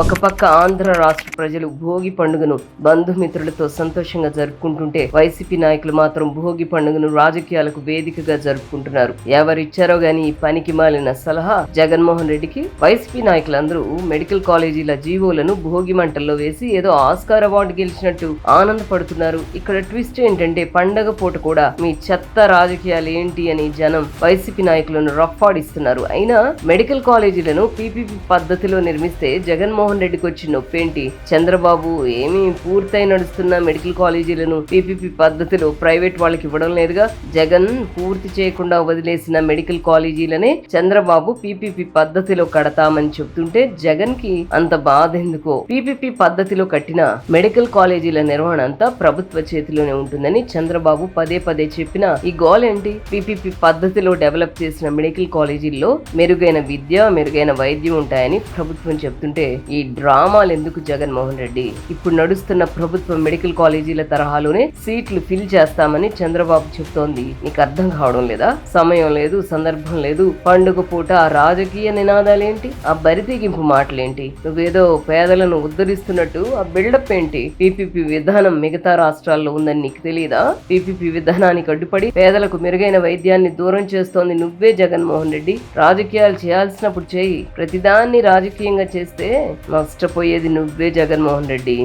ఒక పక్క ఆంధ్ర రాష్ట్ర ప్రజలు భోగి పండుగను బంధుమిత్రులతో సంతోషంగా జరుపుకుంటుంటే వైసీపీ నాయకులు మాత్రం భోగి పండుగను రాజకీయాలకు వేదికగా జరుపుకుంటున్నారు. ఎవరిచ్చారో గాని ఈ పనికి మాలిన సలహా జగన్మోహన్ రెడ్డికి. వైసీపీ నాయకులందరూ మెడికల్ కాలేజీల జీవోలను భోగి మంటల్లో వేసి ఏదో ఆస్కార్ అవార్డు గెలిచినట్టు ఆనందపడుతున్నారు. ఇక్కడ ట్విస్ట్ ఏంటంటే పండగ పూట కూడా మీ చెత్త రాజకీయాలు ఏంటి అని జనం వైసీపీ నాయకులను రఫ్ఫాడిస్తున్నారు. అయినా మెడికల్ కాలేజీలను పీపీపీ పద్ధతిలో నిర్మిస్తే జగన్మోహన్ రెడ్డికి వచ్చి నొప్పేంటి? చంద్రబాబు ఏమీ పూర్తయి నడుస్తున్న మెడికల్ కాలేజీలను పీపీపీ పద్ధతిలో ప్రైవేట్ వాళ్ళకి ఇవ్వడం లేదుగా. జగన్ పూర్తి చేయకుండా వదిలేసిన మెడికల్ కాలేజీలనే చంద్రబాబు పీపీపీ పద్ధతిలో కడతామని చెబుతుంటే జగన్ కి అంత బాధ ఎందుకో. పీపీపీ పద్ధతిలో కట్టిన మెడికల్ కాలేజీల నిర్వహణ అంతా ప్రభుత్వ చేతిలోనే ఉంటుందని చంద్రబాబు పదే పదే చెప్పిన ఈ గోల్ ఏంటి? పీపీపీ పద్ధతిలో డెవలప్ చేసిన మెడికల్ కాలేజీల్లో మెరుగైన విద్య, మెరుగైన వైద్యం ఉంటాయని ప్రభుత్వం చెప్తుంటే ఈ డ్రామాలు ఎందుకు జగన్మోహన్ రెడ్డి? ఇప్పుడు నడుస్తున్న ప్రభుత్వ మెడికల్ కాలేజీల తరహాలోనే సీట్లు ఫిల్ చేస్తామని చంద్రబాబు చెప్తోంది. నీకు అర్థం కావడం లేదా? సమయం లేదు, సందర్భం లేదు. పండుగ పూట ఆ రాజకీయ నినాదాలేంటి? ఆ బరితెగింపు మాటలేంటి? నువ్వేదో పేదలను ఉద్ధరిస్తున్నట్టు ఆ బిల్డప్ ఏంటి? పీపీపీ విధానం మిగతా రాష్ట్రాల్లో ఉందని నీకు తెలియదా? పీపీపీ విధానానికి అడ్డుపడి పేదలకు మెరుగైన వైద్యాన్ని దూరం చేస్తోంది నువ్వే జగన్మోహన్ రెడ్డి. రాజకీయాలు చేయాల్సినప్పుడు చేయి, ప్రతిదాన్ని రాజకీయంగా చేస్తే నష్టపోయేది నువ్వే జగన్మోహన్ రెడ్డి.